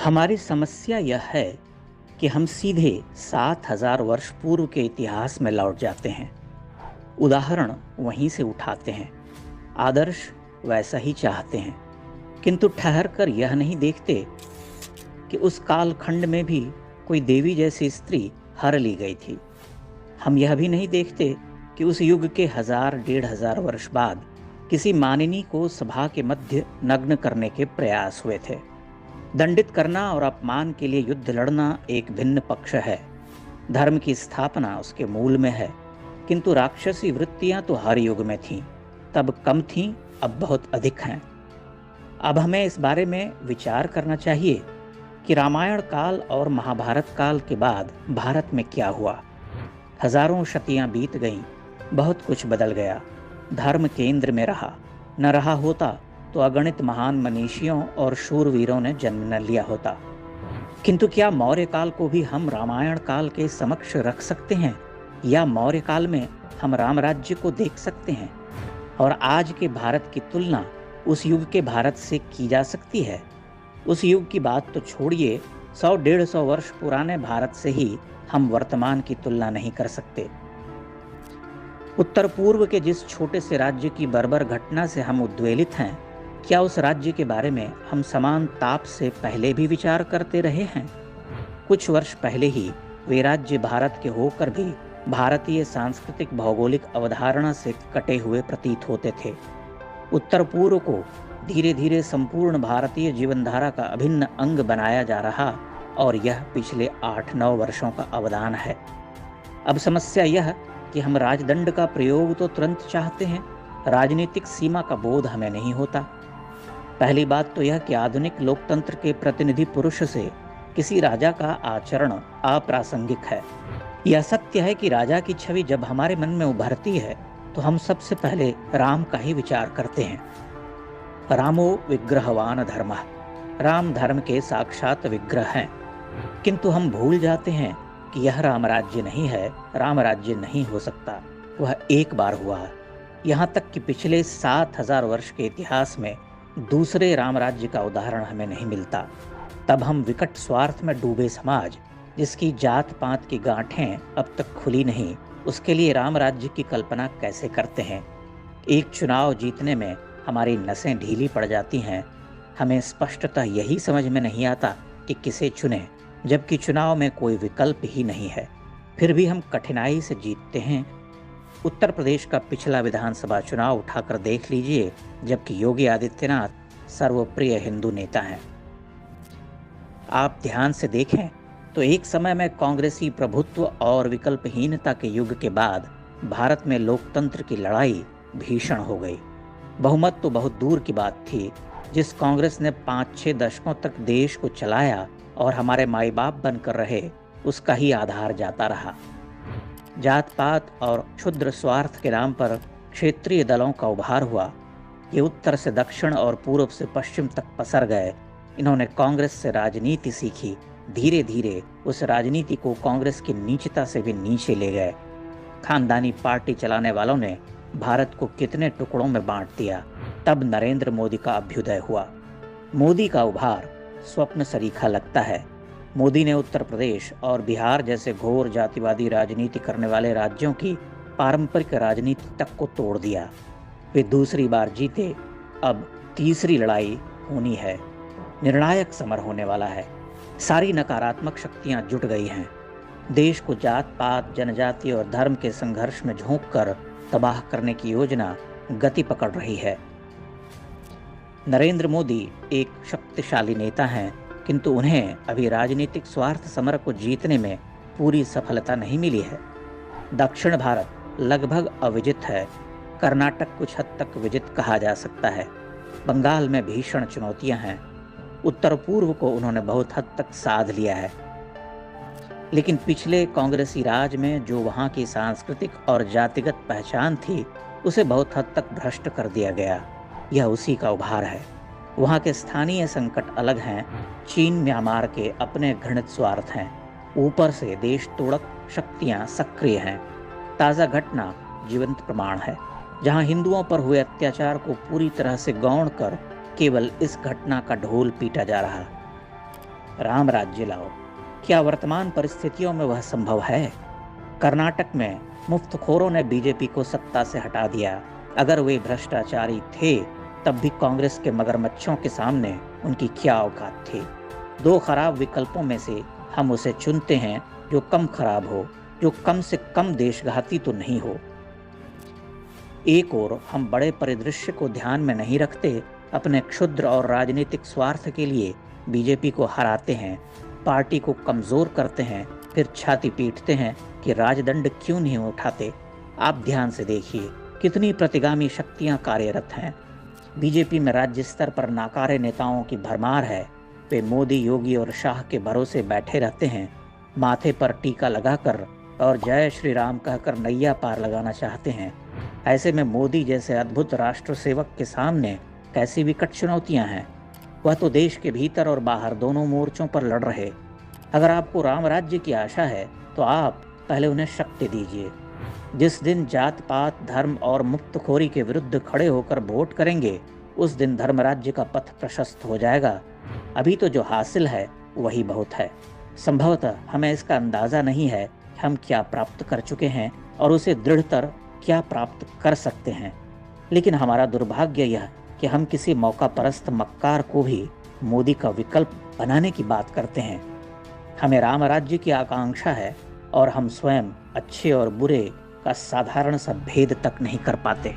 हमारी समस्या यह है कि हम सीधे 7,000 वर्ष पूर्व के इतिहास में लौट जाते हैं। उदाहरण वहीं से उठाते हैं, आदर्श वैसा ही चाहते हैं, किंतु ठहर कर यह नहीं देखते कि उस कालखंड में भी कोई देवी जैसी स्त्री हर ली गई थी। हम यह भी नहीं देखते कि उस युग के 1,000-1,500 वर्ष बाद किसी मानिनी को सभा के मध्य नग्न करने के प्रयास हुए थे। दंडित करना और अपमान के लिए युद्ध लड़ना एक भिन्न पक्ष है। धर्म की स्थापना उसके मूल में है, किंतु राक्षसी वृत्तियां तो हर युग में थीं। तब कम थीं, अब बहुत अधिक हैं। अब हमें इस बारे में विचार करना चाहिए कि रामायण काल और महाभारत काल के बाद भारत में क्या हुआ। हजारों शतियां बीत गईं, बहुत कुछ बदल गया। धर्म केंद्र में रहा, न रहा होता तो अगणित महान मनीषियों और शूरवीरों ने जन्म न लिया होता। किंतु क्या मौर्य काल को भी हम रामायण काल के समक्ष रख सकते हैं, या मौर्य काल में हम राम राज्य को देख सकते हैं? और आज के भारत की तुलना उस युग के भारत से की जा सकती है? उस युग की बात तो छोड़िए, 100-150 वर्ष पुराने भारत से ही हम वर्तमान की तुलना नहीं कर सकते। उत्तर पूर्व के जिस छोटे से राज्य की बर्बर घटना से हम उद्वेलित हैं, क्या उस राज्य के बारे में हम समान ताप से पहले भी विचार करते रहे हैं? कुछ वर्ष पहले ही वे राज्य भारत के होकर भी भारतीय सांस्कृतिक भौगोलिक अवधारणा से कटे हुए प्रतीत होते थे। उत्तर पूर्व को धीरे धीरे संपूर्ण भारतीय जीवनधारा का अभिन्न अंग बनाया जा रहा, और यह पिछले 8-9 वर्षों का अवदान है। अब समस्या यह कि हम राजदंड का प्रयोग तो तुरंत चाहते हैं, राजनीतिक सीमा का बोध हमें नहीं होता। पहली बात तो यह कि आधुनिक लोकतंत्र के प्रतिनिधि पुरुष से किसी राजा का आचरण अप्रासंगिक है। यह सत्य है कि राजा की छवि जब हमारे मन में उभरती है तो हम सबसे पहले राम का ही विचार करते हैं। रामो विग्रहवान धर्मः, राम धर्म के साक्षात विग्रह हैं। किंतु हम भूल जाते हैं कि यह राम राज्य नहीं है, राम राज्य नहीं हो सकता। वह एक बार हुआ है। यहाँ तक कि पिछले 7,000 वर्ष के इतिहास में दूसरे राम राज्य का उदाहरण हमें नहीं मिलता। तब हम विकट स्वार्थ में डूबे समाज, जिसकी जात पात की गांठें अब तक खुली नहीं, उसके लिए राम राज्य की कल्पना कैसे करते हैं? एक चुनाव जीतने में हमारी नसें ढीली पड़ जाती हैं। हमें स्पष्टतः यही समझ में नहीं आता कि किसे चुनें, जबकि चुनाव में कोई विकल्प ही नहीं है। फिर भी हम कठिनाई से जीतते हैं। उत्तर प्रदेश का पिछला विधानसभा चुनाव उठाकर देख लीजिए, जबकि योगी आदित्यनाथ सर्वप्रिय हिंदू नेता हैं। आप ध्यान से देखें तो एक समय में कांग्रेसी प्रभुत्व और विकल्पहीनता के युग के बाद भारत में लोकतंत्र की लड़ाई भीषण हो गई। बहुमत तो बहुत दूर की बात थी। जिस कांग्रेस ने 5-6 दशकों तक देश को चलाया और हमारे माई बाप बनकर रहे, उसका ही आधार जाता रहा। जात पात और क्षुद्र स्वार्थ के नाम पर क्षेत्रीय दलों का उभार हुआ। ये उत्तर से दक्षिण और पूर्व से पश्चिम तक पसर गए। इन्होंने कांग्रेस से राजनीति सीखी। धीरे धीरे उस राजनीति को कांग्रेस की नीचता से भी नीचे ले गए। खानदानी पार्टी चलाने वालों ने भारत को कितने टुकड़ों में बांट दिया। तब नरेंद्र मोदी का अभ्युदय हुआ। मोदी का उभार स्वप्न सरीखा लगता है। मोदी ने उत्तर प्रदेश और बिहार जैसे घोर जातिवादी राजनीति करने वाले राज्यों की पारंपरिक राजनीति तक को तोड़ दिया। वे दूसरी बार जीते। अब तीसरी लड़ाई होनी है। निर्णायक समर होने वाला है। सारी नकारात्मक शक्तियां जुट गई हैं। देश को जात पात, जनजाति और धर्म के संघर्ष में झोंककर तबाह करने की योजना गति पकड़ रही है। नरेंद्र मोदी एक शक्तिशाली नेता हैं, किंतु उन्हें अभी राजनीतिक स्वार्थ समर को जीतने में पूरी सफलता नहीं मिली है। दक्षिण भारत लगभग अविजित है। कर्नाटक कुछ हद तक विजित कहा जा सकता है। बंगाल में भीषण चुनौतियां हैं। उत्तर पूर्व को उन्होंने बहुत हद तक साध लिया है। लेकिन पिछले कांग्रेसी राज में जो वहाँ की सांस्कृतिक और जातिगत पहचान थी, उसे बहुत हद तक भ्रष्ट कर दिया गया। यह उसी का उभार है। वहाँ के स्थानीय संकट अलग हैं। चीन म्यांमार के अपने घृणित स्वार्थ हैं। ऊपर से देश तोड़क शक्तियाँ सक्रिय हैं। ताज़ा घटना जीवंत प्रमाण है, जहाँ हिंदुओं पर हुए अत्याचार को पूरी तरह से गौण कर केवल इस घटना का ढोल पीटा जा रहा। राम राज्य लाओ। क्या वर्तमान परिस्थितियों में वह संभव है? कर्नाटक में मुफ्तखोरों ने बीजेपी को सत्ता से हटा दिया। अगर वे भ्रष्टाचारी थे, तब भी कांग्रेस के मगरमच्छों के सामने उनकी क्या औकात थी? दो खराब विकल्पों में से हम उसे चुनते हैं जो कम खराब हो, जो कम से कम देशघाती तो नहीं हो। एक ओर हम बड़े परिदृश्य को ध्यान में नहीं रखते, अपने क्षुद्र और राजनीतिक स्वार्थ के लिए बीजेपी को हराते हैं, पार्टी को कमजोर करते हैं, फिर छाती पीटते हैं कि राजदंड क्यों नहीं उठाते। आप ध्यान से देखिए कितनी प्रतिगामी शक्तियां कार्यरत हैं। बीजेपी में राज्य स्तर पर नाकारे नेताओं की भरमार है। वे मोदी, योगी और शाह के भरोसे बैठे रहते हैं, माथे पर टीका लगाकर और जय श्री राम कहकर नैया पार लगाना चाहते हैं। ऐसे में मोदी जैसे अद्भुत राष्ट्र सेवक के सामने कैसी विकट चुनौतियां हैं। वह तो देश के भीतर और बाहर दोनों मोर्चों पर लड़ रहे। अगर आपको राम राज्य की आशा है तो आप पहले उन्हें शक्ति दीजिए। जिस दिन जात पात, धर्म और मुक्तखोरी के विरुद्ध खड़े होकर वोट करेंगे, उस दिन धर्म राज्य का पथ प्रशस्त हो जाएगा। अभी तो जो हासिल है वही बहुत है। संभवतः हमें इसका अंदाजा नहीं है कि हम क्या प्राप्त कर चुके हैं और उसे दृढ़तर क्या प्राप्त कर सकते हैं। लेकिन हमारा दुर्भाग्य यह कि हम किसी मौका परस्त मक्कार को भी मोदी का विकल्प बनाने की बात करते हैं। हमें राम राज्य की आकांक्षा है और हम स्वयं अच्छे और बुरे का साधारण सा भेद तक नहीं कर पाते।